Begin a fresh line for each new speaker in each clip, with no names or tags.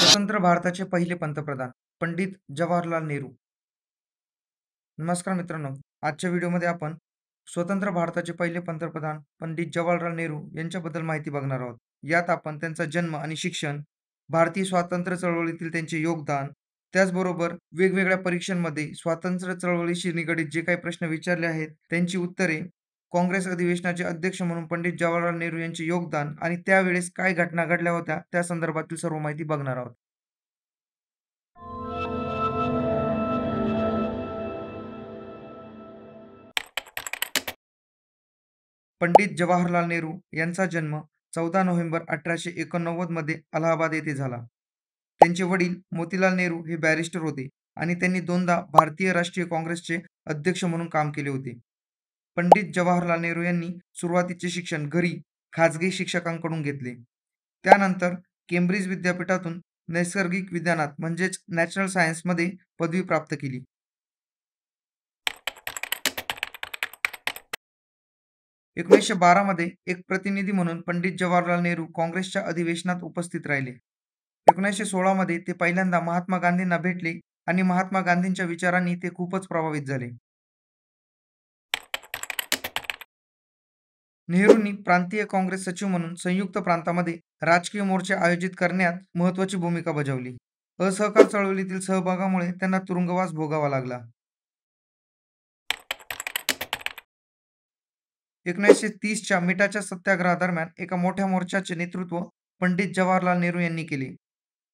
स्वतंत्र भारताचे पहिले पंतप्रधान पंडित जवाहरलाल नेहरू. नमस्कार मित्रांनो, आजच्या व्हिडिओमध्ये आपण स्वतंत्र भारताचे पहिले पंतप्रधान पंडित जवाहरलाल नेहरू यांच्याबद्दल माहिती बघणार आहोत. यात आपण त्यांचा जन्म आणि शिक्षण, भारतीय स्वातंत्र्य चळवळीतील त्यांचे योगदान, त्याचबरोबर वेगवेगळ्या परीक्षांमध्ये स्वातंत्र्य चळवळीशी निगडीत जे काही प्रश्न विचारले आहेत, त्यांची उत्तरे, काँग्रेस अधिवेशनाचे अध्यक्ष म्हणून पंडित जवाहरलाल नेहरू यांचे योगदान आणि त्यावेळेस काय घटना घडल्या होत्या, त्या संदर्भातील सर्व माहिती बघणार आहोत. पंडित जवाहरलाल नेहरू यांचा जन्म 14 नोव्हेंबर 1889 मध्ये अलाहाबाद येथे झाला. त्यांचे वडील मोतीलाल नेहरू हे बॅरिस्टर होते आणि त्यांनी दोनदा भारतीय राष्ट्रीय काँग्रेसचे अध्यक्ष म्हणून काम केले होते. पंडित जवाहरलाल नेहरू यांनी सुरुवातीचे शिक्षण घरी खाजगी शिक्षकांकडून घेतले. त्यानंतर केम्ब्रिज विद्यापीठातून नैसर्गिक विज्ञानात म्हणजेच नॅचरल सायन्समध्ये पदवी प्राप्त केली. 1912 मध्ये एक प्रतिनिधी म्हणून पंडित जवाहरलाल नेहरू काँग्रेसच्या अधिवेशनात उपस्थित राहिले. 1916 मध्ये ते पहिल्यांदा महात्मा गांधींना भेटले आणि महात्मा गांधींच्या विचारांनी ते खूपच प्रभावित झाले. नेहरूंनी प्रांतीय काँग्रेस सचिव म्हणून संयुक्त प्रांतामध्ये राजकीय मोर्चे आयोजित करण्यात महत्त्वाची भूमिका बजावली. असहकार चळवळीतील सहभागामुळे त्यांना तुरुंगवास भोगावा लागला. 1930च्या मिठाच्या सत्याग्रहादरम्यान एका मोठ्या मोर्चाचे नेतृत्व पंडित जवाहरलाल नेहरू यांनी केले.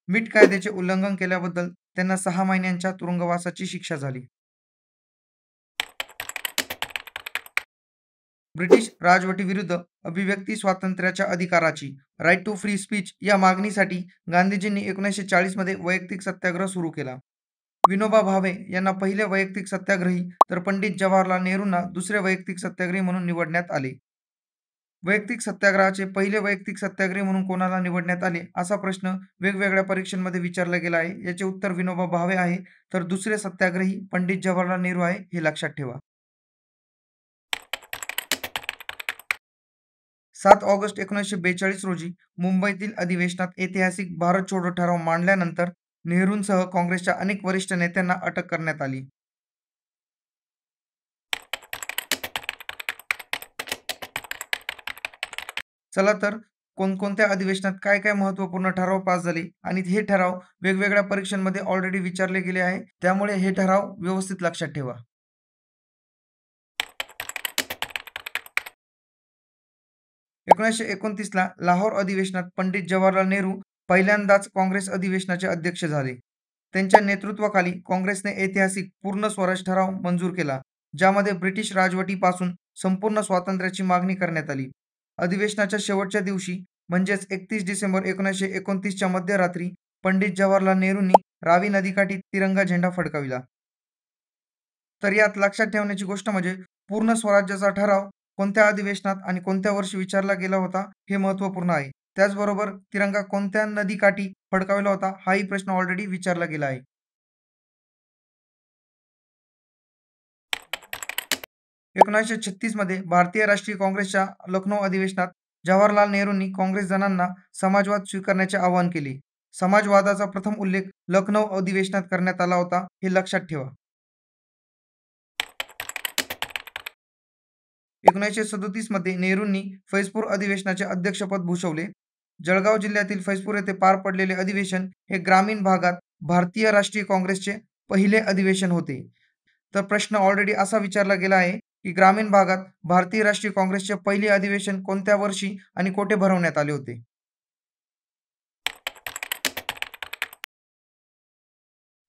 मीठ कायद्याचे उल्लंघन केल्याबद्दल त्यांना 6 महिन्यांच्या तुरुंगवासाची शिक्षा झाली. ब्रिटिश राजवटीविरुद्ध अभिव्यक्ती स्वातंत्र्याच्या अधिकाराची राईट टू फ्री स्पीच या मागणीसाठी गांधीजींनी 1940 मध्ये वैयक्तिक सत्याग्रह सुरू केला. विनोबा भावे यांना पहिले वैयक्तिक सत्याग्रही तर पंडित जवाहरलाल नेहरूंना दुसरे वैयक्तिक सत्याग्रही म्हणून निवडण्यात आले. वैयक्तिक सत्याग्रहाचे पहिले वैयक्तिक सत्याग्रही म्हणून कोणाला निवडण्यात आले असा प्रश्न वेगवेगळ्या परीक्षांमध्ये विचारला गेला आहे. याचे उत्तर विनोबा भावे आहे, तर दुसरे सत्याग्रही पंडित जवाहरलाल नेहरू आहे, हे लक्षात ठेवा. 7 ऑगस्ट 1942 रोजी मुंबईतील अधिवेशनात ऐतिहासिक भारत छोडो ठराव मांडल्यानंतर नेहरूंसह काँग्रेसच्या अनेक वरिष्ठ नेत्यांना अटक करण्यात आली. चला तर कोणकोणत्या अधिवेशनात काय काय महत्त्वपूर्ण ठराव पास झाले आणि हे ठराव वेगवेगळ्या परीक्षांमध्ये ऑलरेडी विचारले गेले आहे, त्यामुळे हे ठराव व्यवस्थित लक्षात ठेवा. 1929ला लाहोर अधिवेशनात पंडित जवाहरलाल नेहरू पहिल्यांदाच काँग्रेस अधिवेशनाचे अध्यक्ष झाले. त्यांच्या नेतृत्वाखाली काँग्रेसने ऐतिहासिक पूर्ण स्वराज ठराव मंजूर केला, ज्यामध्ये ब्रिटिश राजवटीपासून संपूर्ण स्वातंत्र्याची मागणी करण्यात आली. अधिवेशनाच्या शेवटच्या दिवशी म्हणजेच 31 डिसेंबर 1929च्या मध्यरात्री पंडित जवाहरलाल नेहरूंनी रावी नदीकाठी तिरंगा झेंडा फडकाविला. तर यात लक्षात ठेवण्याची गोष्ट म्हणजे पूर्ण स्वराज्याचा ठराव कोणत्या अधिवेशनात आणि कोणत्या वर्षी विचारला गेला होता हे महत्त्वपूर्ण आहे. त्याचबरोबर तिरंगा कोणत्या नदीकाठी फडकावला होता हाही प्रश्न ऑलरेडी विचारला गेला आहे. 1936 मध्ये भारतीय राष्ट्रीय काँग्रेसच्या लखनौ अधिवेशनात जवाहरलाल नेहरूंनी काँग्रेस जनांना समाजवाद स्वीकारण्याचे आवाहन केले. समाजवादाचा प्रथम उल्लेख लखनौ अधिवेशनात करण्यात आला होता, हे लक्षात ठेवा. 1937 मध्ये नेहरूंनी फैजपूर अधिवेशनाचे अध्यक्षपद भूषवले. जळगाव जिल्ह्यातील फैजपूर येथे पार पडलेले अधिवेशन हे ग्रामीण भागात भारतीय राष्ट्रीय काँग्रेसचे पहिले अधिवेशन होते. तर प्रश्न ऑलरेडी असा विचारला गेला आहे की ग्रामीण भागात भारतीय राष्ट्रीय काँग्रेसचे पहिले अधिवेशन कोणत्या वर्षी आणि कोठे भरवण्यात आले होते.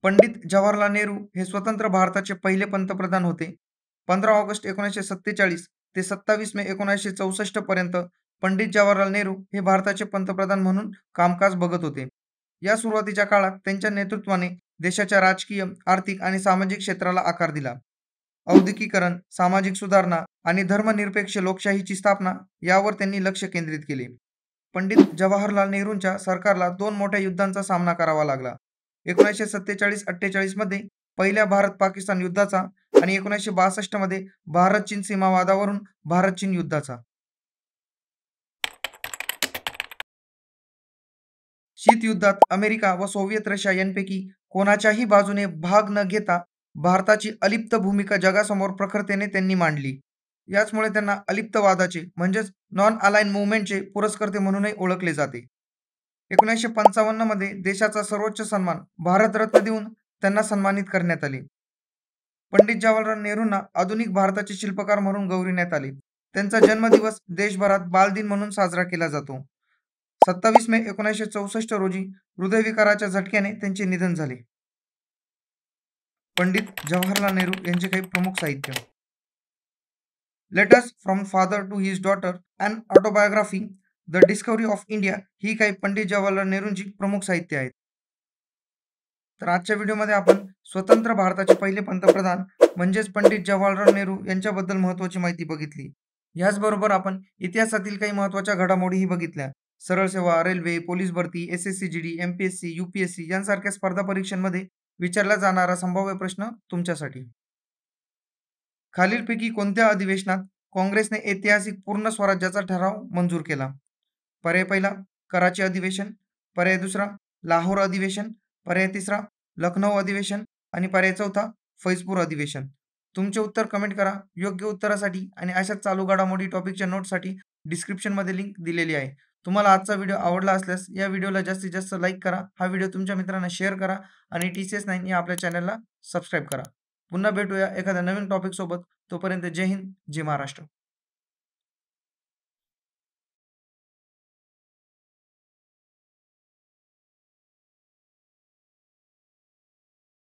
पंडित जवाहरलाल नेहरू हे स्वतंत्र भारताचे पहिले पंतप्रधान होते. 15 ऑगस्ट 1947 ते 27 मे 1964 पर्यंत पंडित जवाहरलाल नेहरू हे भारताचे पंतप्रधान म्हणून कामकाज बघत होते. या सुरुवातीच्या काळात त्यांच्या नेतृत्वाने देशाच्या राजकीय, आर्थिक आणि सामाजिक क्षेत्राला आकार दिला. औद्योगिकीकरण, सामाजिक सुधारणा आणि धर्मनिरपेक्ष लोकशाहीची स्थापना यावर त्यांनी लक्ष केंद्रित केले. पंडित जवाहरलाल नेहरूंच्या सरकारला 2 मोठ्या युद्धांचा सामना करावा लागला. 1947-48 मध्ये पहिल्या भारत-पाकिस्तान युद्धाचा आणि 1962 मध्ये भारत-चीन सीमावादावरून भारत-चीन युद्धाचा. शीतयुद्धात अमेरिका व सोव्हिएत रशिया यांपैकी कोणाच्याही बाजूने भाग न घेता भारताची अलिप्त भूमिका जगासमोर प्रखरतेने त्यांनी मांडली. याचमुळे त्यांना अलिप्तवादाचे म्हणजेच नॉन अलाइन मूव्हमेंटचे पुरस्कर्ते म्हणूनही ओळखले जाते. 1955 मध्ये देशाचा सर्वोच्च सन्मान भारतरत्न देऊन त्यांना सन्मानित करण्यात आले. पंडित जवाहरलाल नेहरूंना आधुनिक भारताचे शिल्पकार म्हणून गौरविण्यात आले. त्यांचा जन्मदिवस देशभरात बालदिन म्हणून साजरा केला जातो. 27 मे 1964 रोजी हृदयविकाराच्या झटक्याने त्यांचे निधन झाले. पंडित जवाहरलाल नेहरू यांचे काही प्रमुख साहित्य. Letters from father to his daughter and autobiography, the discovery of India ही काही पंडित जवाहरलाल नेहरूंची प्रमुख साहित्य आहेत. तर आजच्या व्हिडिओमध्ये आपण स्वतंत्र भारताचे पहिले पंतप्रधान म्हणजेच पंडित जवाहरलाल नेहरू यांच्याबद्दल महत्त्वाची माहिती बघितली. याचबरोबर आपण इतिहासातील काही महत्त्वाच्या घडामोडीही बघितल्या. सरळ सेवा, रेल्वे, पोलीस भरती, SSC-GD, MPSC, UPSC यांसारख्या स्पर्धा परीक्षांमध्ये विचारला जाणारा संभाव्य प्रश्न तुमच्यासाठी. खालीलपैकी कोणत्या अधिवेशनात काँग्रेसने ऐतिहासिक पूर्ण स्वराज्याचा ठराव मंजूर केला? पर्याय पहिला कराची अधिवेशन, पर्याय दुसरा लाहोर अधिवेशन, पर्याय तिसरा लखनौ अधिवेशन आणि पर्याय चौथा फैजपूर अधिवेशन. तुमचे उत्तर कमेंट करा. योग्य उत्तरासाठी आणि अशाच चालू घडामोडी टॉपिकच्या नोट्ससाठी डिस्क्रिप्शनमध्ये लिंक दिलेली आहे. तुम्हाला आजचा व्हिडिओ आवडला असल्यास या व्हिडिओला जास्तीत जास्त लाईक करा, हा व्हिडिओ तुमच्या मित्रांना शेअर करा आणि TCS9 या आपल्या चॅनलला सबस्क्राईब करा. पुन्हा भेटूया एखाद्या नवीन टॉपिक सोबत. तोपर्यंत जय हिंद, जय महाराष्ट्र.